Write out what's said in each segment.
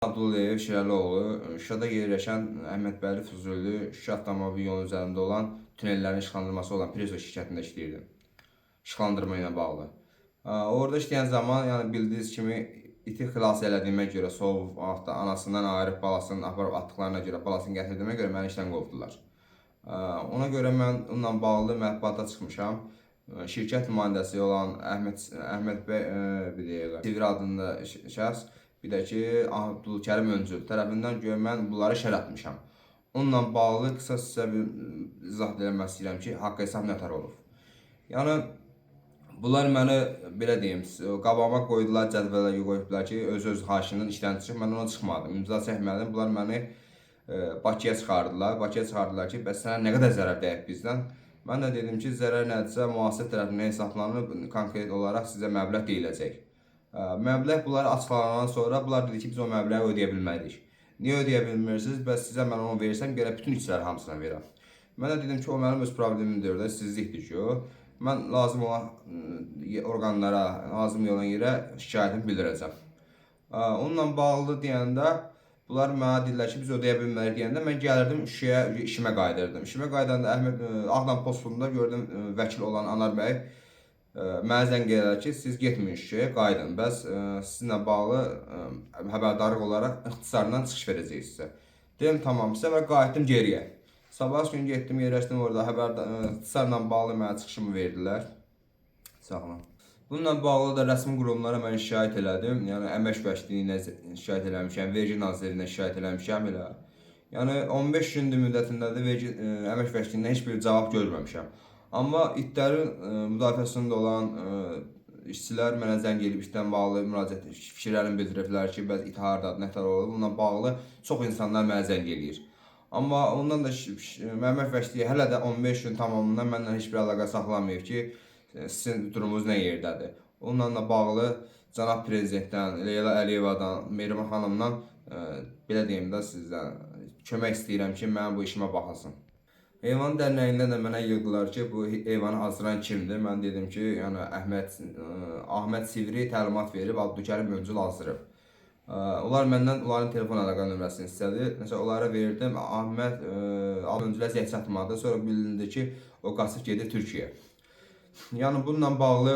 Abdullayev Şirəloğlu, Şuşada yerləşən Əhmədbəyli Füzuli Şuşa avtomobil yolu üzərində olan tunellərin işıqlandırması olan Prezo şirkətində işləyirdim. İşıqlandırma ilə bağlı. Orada işləyən zaman, yəni bildiyiniz kimi iti xilas elədiyimə görə, soğuk vaxtda anasından ayırıb balasını aparıb atdıqlarına görə, balasını gətirdiyimə görə məni işdən qovdular. Ona görə mən onunla bağlı mətbuata çıxmışam. Şirkət nümayəndəsi olan Əhməd bəy bir dəqiqə Sivri adında şəxs, bir də ki Abdülkərim Öncül tərəfindən görə mən bunları şər atmışam. Onunla bağlı qısa sizə bir izah eləmək istəyirəm ki, haqq hesab nətər olub. Yəni bunlar məni belə deyim, qabağıma qoydular, cədvələ qoyublar ki, öz xahişindən işdən çıxıb, mən ona çıxmadım, imza çəkmədim. Bunlar məni Bakıya çıxardılar. Bakıya çıxardılar ki, bəs sənə nə qədər zərər dəyib bizdən? Mən də dedim ki, zərər nədirsə müasir tərəfindən hesablanıb, konkret olaraq sizə məbləğ deyiləcək. Məbləğ bunlar açıqlanan sonra bunlar dedi ki, biz o məbləği ödəyə bilmərik. Niyə ödəyə bilmirsiniz? Bəs sizə mən onu versəm, gələ bütün işçiləri hamısına verəm. Mən də dedim ki, o mənim öz problemimdir də, sizlikdir ki o. Mən lazım olan orqanlara, lazım olan yerə şikayətimi bildirəcəm. Onunla bağlı deyəndə, bunlar mənə deyirlər ki, biz ödəyə bilmərik deyəndə, mən gəlirdim Şuşaya, işimə qayıdırdım. İşimə qayıdanda Ağdam postunda gördüm vəkil olan Anar bəy mənə zəng edirlər ki, siz getməyin Şuşaya, qayıdın. Bəs sizinlə bağlı xəbərdarlıq olaraq ixtisarından çıxış verəcəyik sizə. Dedim, tamam, sizə və qayıtdım geriyə. Sabah gün getdim, yerləşdim orada, ixtisarla bağlı mənə çıxışımı verdilər. Sağ olun. Bununla bağlı da rəsmi qurumlara mən şikayət elədim. Yəni Əmək Vəzirliyinə şikayət eləmişəm, Vergi Nazirliyinə şikayət eləmişəm elə. Yəni 15 gündür müddətində də Əmək Vəzirliyindən heç bir cavab görməmişəm. Amma itlərin müdafiəsində olan işçilər mənə zəng edib işdən bağlı müraciət fikirlərini bildiriblər ki, bəs it hardadır, nətər olur. Bununla bağlı çox insanlar mənə zəng eləyir. Amma ondan da Əmək Vəzirliyi hələ də 15 gün tamamından mənlə heç bir əlaqə saxlamayıb ki, sizin durumunuz nə yerdədir. Onunla da bağlı cənab prezidentdən, Leyla Əliyevadan, Mehriban xanımdan belə deyim də sizdən kömək istəyirəm ki, mənim bu işimə baxılsın. Heyvan dərnəyindən də mənə yığdılar ki, bu heyvanı azdıran kimdir? Mən dedim ki, yəni Ahmed Sivri təlimat verib, Abdülkərim Öncül azdırıb. Onlar məndən onların telefon əlaqə nömrəsini istədi. Nəsə onlara verdim. Ahmed Öncülə zəng çatmadı. Sonra bildirildi ki, o qaçıb gedir Türkiyəyə. Yəni bununla bağlı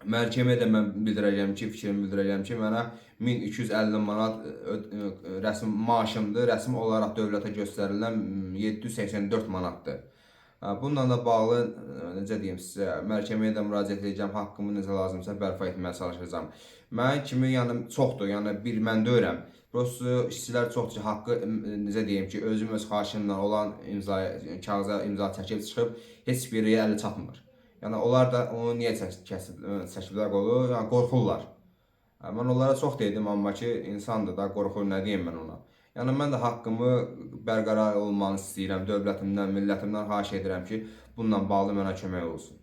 məhkəməyə də mən bildirəcəm ki, fikrimi bildirəcəm ki, mənə 1250 manat rəsmi maaşımdır, rəsmi olaraq dövlətə göstərilən 784 manatdır. Bununla da bağlı necə deyim sizə, məhkəməyə də müraciət edəcəm, haqqımı necə lazımsa bərpa etməyə çalışacağam. Mənim kimi yəni çoxdur, yəni bir mən deyirəm. Prosto işçilər çoxdur ki, haqqı necə deyim ki, özüm öz xahişimlə olan kağıza imza çəkib çıxıb heç biri əli çatmır. Yəni onlar da onu niyə çəkiblər qolu? Yəni qorxurlar. Mən onlara çox dedim, amma ki, insandır da, qorxur, nə deyim mən ona. Yəni mən də haqqımı bərqərar olmanı istəyirəm, dövlətimdən, millətimdən xahiş edirəm ki, bununla bağlı mənə kömək olsun.